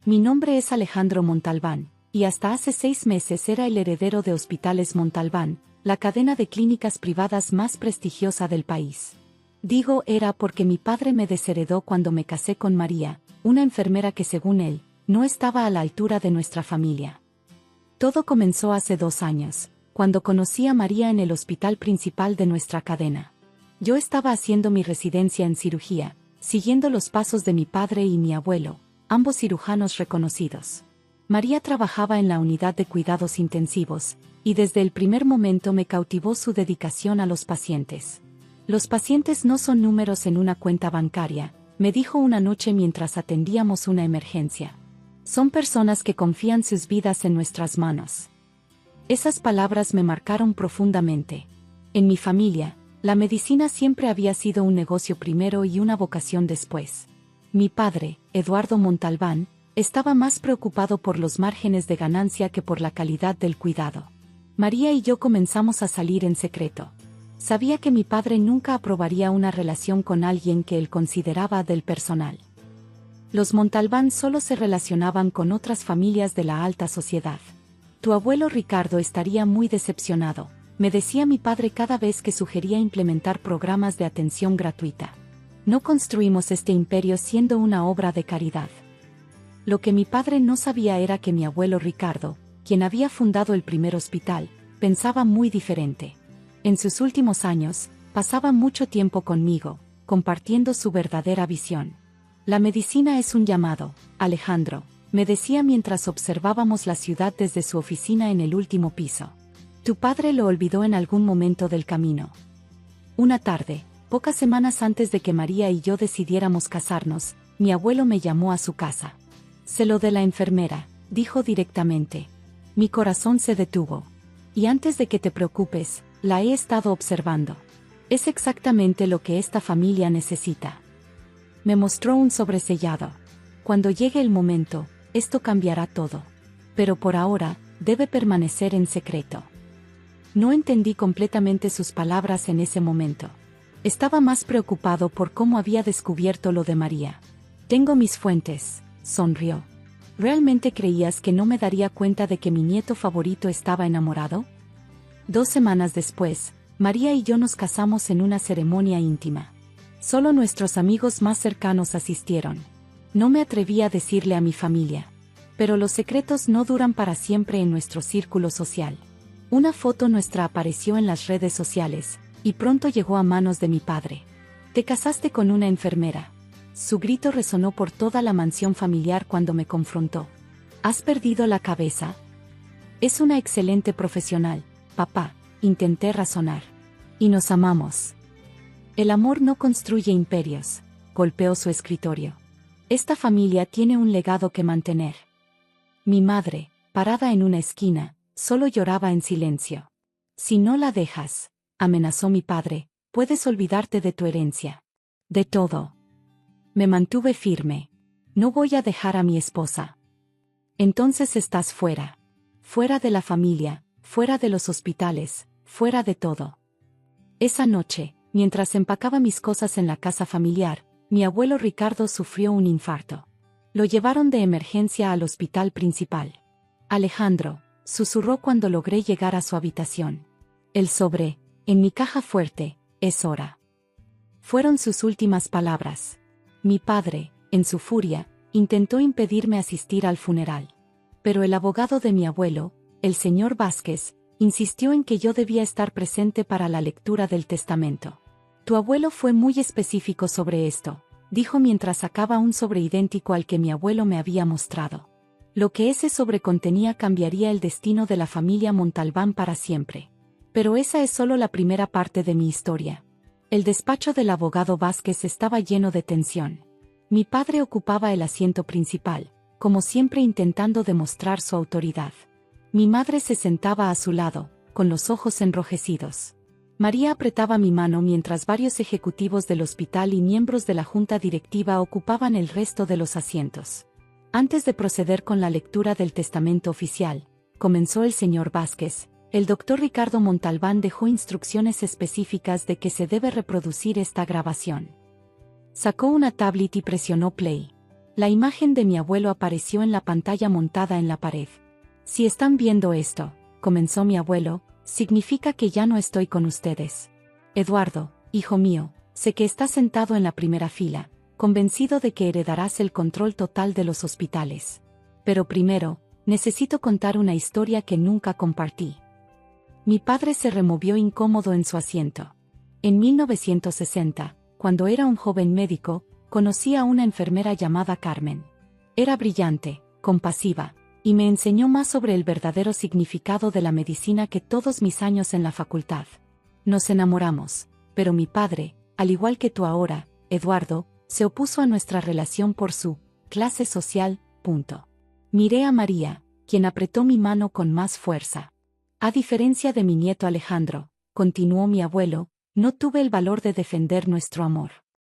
Mi nombre es Alejandro Montalbán, y hasta hace 6 meses era el heredero de Hospitales Montalbán, la cadena de clínicas privadas más prestigiosa del país. Digo era porque mi padre me desheredó cuando me casé con María, una enfermera que según él, no estaba a la altura de nuestra familia. Todo comenzó hace 2 años, cuando conocí a María en el hospital principal de nuestra cadena. Yo estaba haciendo mi residencia en cirugía, siguiendo los pasos de mi padre y mi abuelo, ambos cirujanos reconocidos. María trabajaba en la unidad de cuidados intensivos, y desde el primer momento me cautivó su dedicación a los pacientes. Los pacientes no son números en una cuenta bancaria, me dijo una noche mientras atendíamos una emergencia. Son personas que confían sus vidas en nuestras manos. Esas palabras me marcaron profundamente. En mi familia, la medicina siempre había sido un negocio primero y una vocación después. Mi padre, Eduardo Montalbán, estaba más preocupado por los márgenes de ganancia que por la calidad del cuidado. María y yo comenzamos a salir en secreto. Sabía que mi padre nunca aprobaría una relación con alguien que él consideraba del personal. Los Montalbán solo se relacionaban con otras familias de la alta sociedad. Tu abuelo Ricardo estaría muy decepcionado, me decía mi padre cada vez que sugería implementar programas de atención gratuita. No construimos este imperio siendo una obra de caridad. Lo que mi padre no sabía era que mi abuelo Ricardo, quien había fundado el primer hospital, pensaba muy diferente. En sus últimos años, pasaba mucho tiempo conmigo, compartiendo su verdadera visión. La medicina es un llamado, Alejandro, me decía mientras observábamos la ciudad desde su oficina en el último piso. Tu padre lo olvidó en algún momento del camino. Una tarde, pocas semanas antes de que María y yo decidiéramos casarnos, mi abuelo me llamó a su casa. Sé lo de la enfermera, dijo directamente. Mi corazón se detuvo. Y antes de que te preocupes, la he estado observando. Es exactamente lo que esta familia necesita. Me mostró un sobresellado. Cuando llegue el momento, esto cambiará todo. Pero por ahora, debe permanecer en secreto. No entendí completamente sus palabras en ese momento. Estaba más preocupado por cómo había descubierto lo de María. Tengo mis fuentes, sonrió. ¿Realmente creías que no me daría cuenta de que mi nieto favorito estaba enamorado? 2 semanas después, María y yo nos casamos en una ceremonia íntima. Solo nuestros amigos más cercanos asistieron. No me atreví a decirle a mi familia. Pero los secretos no duran para siempre en nuestro círculo social. Una foto nuestra apareció en las redes sociales, y pronto llegó a manos de mi padre. Te casaste con una enfermera. Su grito resonó por toda la mansión familiar cuando me confrontó. ¿Has perdido la cabeza? Es una excelente profesional, papá, intenté razonar. Y nos amamos. El amor no construye imperios, golpeó su escritorio. Esta familia tiene un legado que mantener. Mi madre, parada en una esquina, solo lloraba en silencio. Si no la dejas, amenazó mi padre, puedes olvidarte de tu herencia. De todo. Me mantuve firme. No voy a dejar a mi esposa. Entonces estás fuera. Fuera de la familia, fuera de los hospitales, fuera de todo. Esa noche, mientras empacaba mis cosas en la casa familiar, mi abuelo Ricardo sufrió un infarto. Lo llevaron de emergencia al hospital principal. Alejandro, susurró cuando logré llegar a su habitación. El sobre, en mi caja fuerte, es hora. Fueron sus últimas palabras. Mi padre, en su furia, intentó impedirme asistir al funeral. Pero el abogado de mi abuelo, el señor Vázquez, insistió en que yo debía estar presente para la lectura del testamento. Tu abuelo fue muy específico sobre esto, dijo mientras sacaba un sobre idéntico al que mi abuelo me había mostrado. Lo que ese sobre contenía cambiaría el destino de la familia Montalbán para siempre. Pero esa es solo la primera parte de mi historia. El despacho del abogado Vázquez estaba lleno de tensión. Mi padre ocupaba el asiento principal, como siempre intentando demostrar su autoridad. Mi madre se sentaba a su lado, con los ojos enrojecidos. María apretaba mi mano mientras varios ejecutivos del hospital y miembros de la junta directiva ocupaban el resto de los asientos. Antes de proceder con la lectura del testamento oficial, comenzó el señor Vázquez, el doctor Ricardo Montalbán dejó instrucciones específicas de que se debe reproducir esta grabación. Sacó una tablet y presionó play. La imagen de mi abuelo apareció en la pantalla montada en la pared. Si están viendo esto, comenzó mi abuelo, significa que ya no estoy con ustedes. Eduardo, hijo mío, sé que estás sentado en la primera fila, convencido de que heredarás el control total de los hospitales. Pero primero, necesito contar una historia que nunca compartí. Mi padre se removió incómodo en su asiento. En 1960, cuando era un joven médico, conocí a una enfermera llamada Carmen. Era brillante, compasiva, y me enseñó más sobre el verdadero significado de la medicina que todos mis años en la facultad. Nos enamoramos, pero mi padre, al igual que tú ahora, Eduardo, se opuso a nuestra relación por su clase social. Miré a María, quien apretó mi mano con más fuerza. A diferencia de mi nieto Alejandro, continuó mi abuelo, no tuve el valor de defender nuestro amor.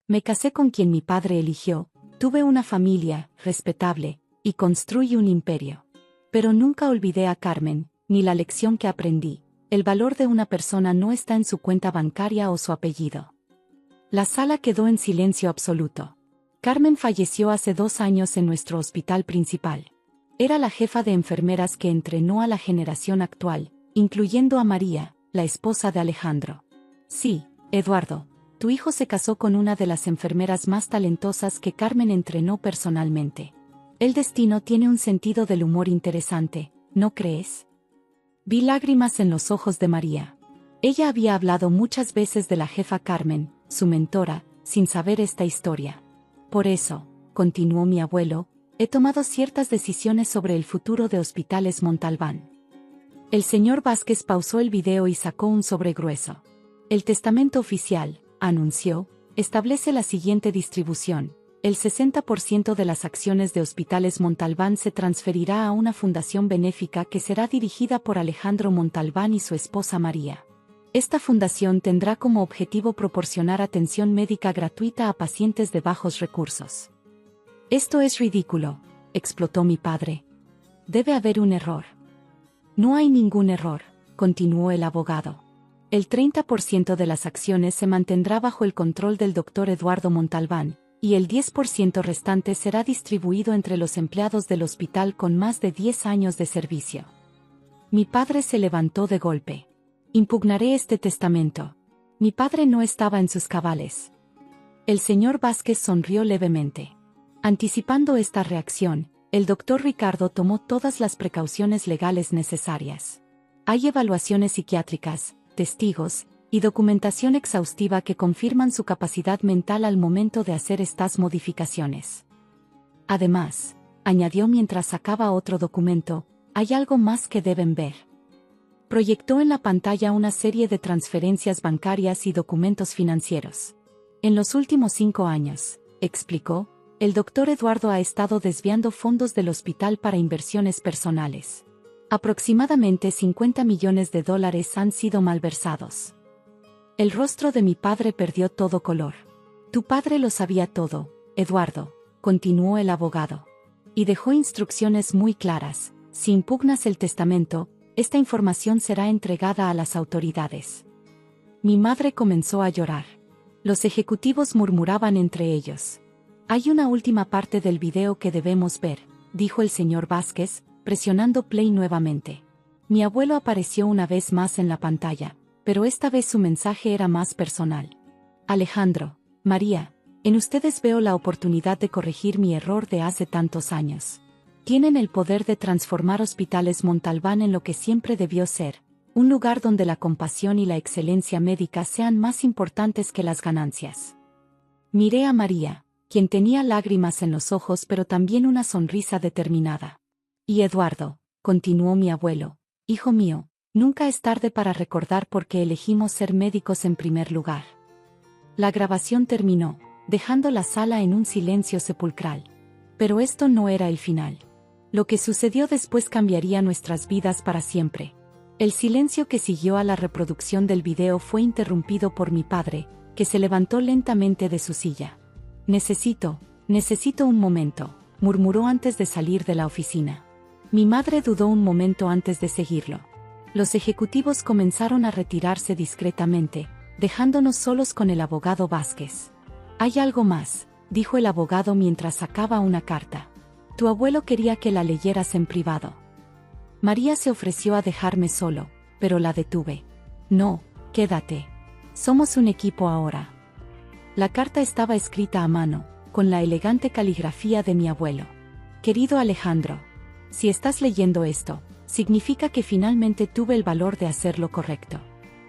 Me casé con quien mi padre eligió, tuve una familia, respetable, y construí un imperio. Pero nunca olvidé a Carmen, ni la lección que aprendí. El valor de una persona no está en su cuenta bancaria o su apellido. La sala quedó en silencio absoluto. Carmen falleció hace 2 años en nuestro hospital principal. Era la jefa de enfermeras que entrenó a la generación actual, incluyendo a María, la esposa de Alejandro. Sí, Eduardo. Tu hijo se casó con una de las enfermeras más talentosas que Carmen entrenó personalmente. El destino tiene un sentido del humor interesante, ¿no crees? Vi lágrimas en los ojos de María. Ella había hablado muchas veces de la jefa Carmen, su mentora, sin saber esta historia. Por eso, continuó mi abuelo, he tomado ciertas decisiones sobre el futuro de Hospitales Montalbán. El señor Vázquez pausó el video y sacó un sobre grueso. El testamento oficial, anunció, establece la siguiente distribución. El 60% de las acciones de Hospitales Montalbán se transferirá a una fundación benéfica que será dirigida por Alejandro Montalbán y su esposa María. Esta fundación tendrá como objetivo proporcionar atención médica gratuita a pacientes de bajos recursos. Esto es ridículo, explotó mi padre. Debe haber un error. No hay ningún error, continuó el abogado. El 30% de las acciones se mantendrá bajo el control del Dr. Eduardo Montalbán, y el 10% restante será distribuido entre los empleados del hospital con más de 10 años de servicio. Mi padre se levantó de golpe. Impugnaré este testamento. Mi padre no estaba en sus cabales. El señor Vázquez sonrió levemente. Anticipando esta reacción, el doctor Ricardo tomó todas las precauciones legales necesarias. Hay evaluaciones psiquiátricas, testigos, y documentación exhaustiva que confirman su capacidad mental al momento de hacer estas modificaciones. Además, añadió mientras sacaba otro documento, hay algo más que deben ver. Proyectó en la pantalla una serie de transferencias bancarias y documentos financieros. En los últimos 5 años, explicó, el doctor Eduardo ha estado desviando fondos del hospital para inversiones personales. Aproximadamente $50 millones han sido malversados. El rostro de mi padre perdió todo color. Tu padre lo sabía todo, Eduardo, continuó el abogado. Y dejó instrucciones muy claras. Si impugnas el testamento, esta información será entregada a las autoridades. Mi madre comenzó a llorar. Los ejecutivos murmuraban entre ellos. Hay una última parte del video que debemos ver, dijo el señor Vázquez, presionando play nuevamente. Mi abuelo apareció una vez más en la pantalla, pero esta vez su mensaje era más personal. Alejandro, María, en ustedes veo la oportunidad de corregir mi error de hace tantos años. Tienen el poder de transformar Hospitales Montalbán en lo que siempre debió ser, un lugar donde la compasión y la excelencia médica sean más importantes que las ganancias. Miré a María, quien tenía lágrimas en los ojos pero también una sonrisa determinada. Y Eduardo, continuó mi abuelo, hijo mío, nunca es tarde para recordar por qué elegimos ser médicos en primer lugar. La grabación terminó, dejando la sala en un silencio sepulcral. Pero esto no era el final. Lo que sucedió después cambiaría nuestras vidas para siempre. El silencio que siguió a la reproducción del video fue interrumpido por mi padre, que se levantó lentamente de su silla. Necesito un momento, murmuró antes de salir de la oficina. Mi madre dudó un momento antes de seguirlo. Los ejecutivos comenzaron a retirarse discretamente, dejándonos solos con el abogado Vázquez. Hay algo más, dijo el abogado mientras sacaba una carta. Tu abuelo quería que la leyeras en privado. María se ofreció a dejarme solo, pero la detuve. No, quédate. Somos un equipo ahora. La carta estaba escrita a mano, con la elegante caligrafía de mi abuelo. Querido Alejandro, si estás leyendo esto, significa que finalmente tuve el valor de hacer lo correcto.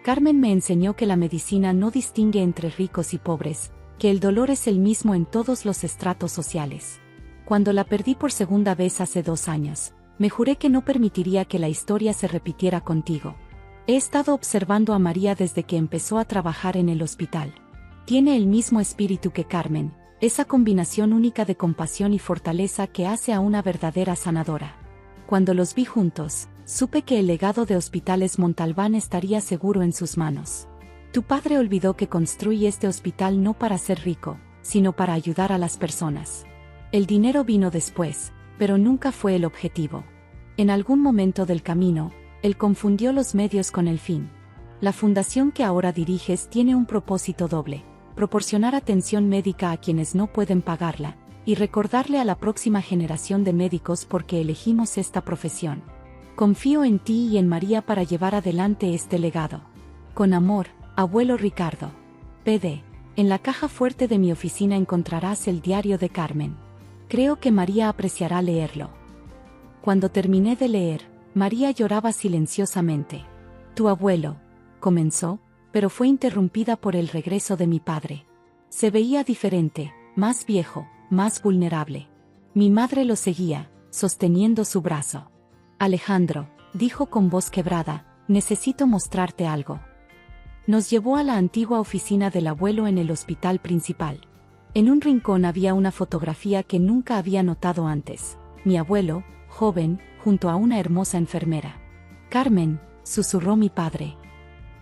Carmen me enseñó que la medicina no distingue entre ricos y pobres, que el dolor es el mismo en todos los estratos sociales. Cuando la perdí por segunda vez hace 2 años, me juré que no permitiría que la historia se repitiera contigo. He estado observando a María desde que empezó a trabajar en el hospital. Tiene el mismo espíritu que Carmen, esa combinación única de compasión y fortaleza que hace a una verdadera sanadora. Cuando los vi juntos, supe que el legado de Hospitales Montalbán estaría seguro en sus manos. Tu padre olvidó que construí este hospital no para ser rico, sino para ayudar a las personas. El dinero vino después, pero nunca fue el objetivo. En algún momento del camino, él confundió los medios con el fin. La fundación que ahora diriges tiene un propósito doble: proporcionar atención médica a quienes no pueden pagarla, y recordarle a la próxima generación de médicos por qué elegimos esta profesión. Confío en ti y en María para llevar adelante este legado. Con amor, abuelo Ricardo. PD. En la caja fuerte de mi oficina encontrarás el diario de Carmen. Creo que María apreciará leerlo. Cuando terminé de leer, María lloraba silenciosamente. Tu abuelo, comenzó, pero fue interrumpida por el regreso de mi padre. Se veía diferente, más viejo, más vulnerable. Mi madre lo seguía, sosteniendo su brazo. Alejandro, dijo con voz quebrada, necesito mostrarte algo. Nos llevó a la antigua oficina del abuelo en el hospital principal. En un rincón había una fotografía que nunca había notado antes. Mi abuelo, joven, junto a una hermosa enfermera. Carmen, susurró mi padre.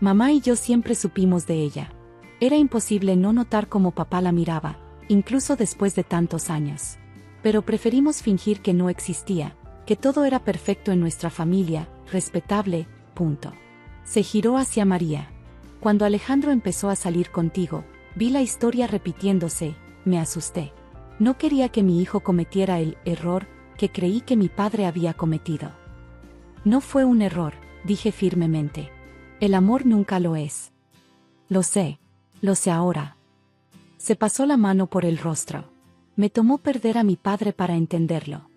Mamá y yo siempre supimos de ella. Era imposible no notar cómo papá la miraba, incluso después de tantos años. Pero preferimos fingir que no existía, que todo era perfecto en nuestra familia, respetable, punto. Se giró hacia María. Cuando Alejandro empezó a salir contigo, vi la historia repitiéndose, me asusté. No quería que mi hijo cometiera el error que creí que mi padre había cometido. No fue un error, dije firmemente. El amor nunca lo es. Lo sé ahora. Se pasó la mano por el rostro. Me tomó perder a mi padre para entenderlo.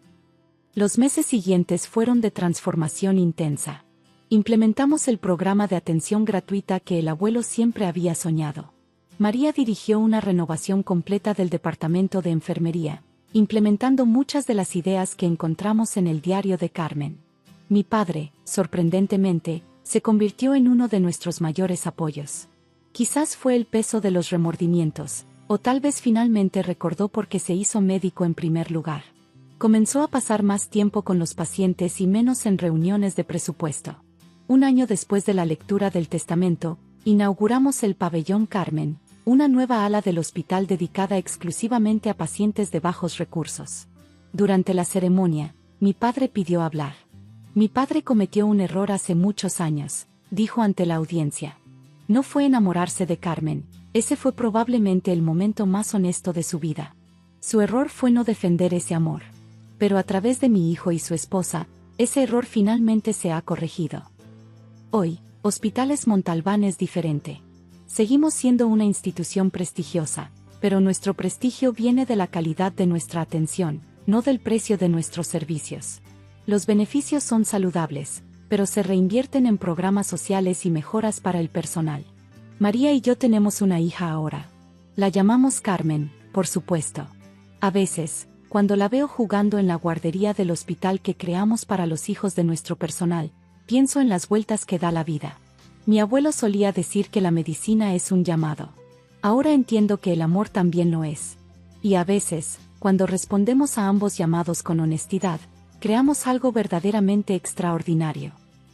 Los meses siguientes fueron de transformación intensa. Implementamos el programa de atención gratuita que el abuelo siempre había soñado. María dirigió una renovación completa del departamento de enfermería, implementando muchas de las ideas que encontramos en el diario de Carmen. Mi padre, sorprendentemente, se convirtió en uno de nuestros mayores apoyos. Quizás fue el peso de los remordimientos, o tal vez finalmente recordó por qué se hizo médico en primer lugar. Comenzó a pasar más tiempo con los pacientes y menos en reuniones de presupuesto. Un año después de la lectura del testamento, inauguramos el Pabellón Carmen, una nueva ala del hospital dedicada exclusivamente a pacientes de bajos recursos. Durante la ceremonia, mi padre pidió hablar. Mi padre cometió un error hace muchos años, dijo ante la audiencia. No fue enamorarse de Carmen, ese fue probablemente el momento más honesto de su vida. Su error fue no defender ese amor. Pero a través de mi hijo y su esposa, ese error finalmente se ha corregido. Hoy, Hospitales Montalbán es diferente. Seguimos siendo una institución prestigiosa, pero nuestro prestigio viene de la calidad de nuestra atención, no del precio de nuestros servicios. Los beneficios son saludables, pero se reinvierten en programas sociales y mejoras para el personal. María y yo tenemos una hija ahora. La llamamos Carmen, por supuesto. A veces, cuando la veo jugando en la guardería del hospital que creamos para los hijos de nuestro personal, pienso en las vueltas que da la vida. Mi abuelo solía decir que la medicina es un llamado. Ahora entiendo que el amor también lo es. Y a veces, cuando respondemos a ambos llamados con honestidad, creamos algo verdaderamente extraordinario.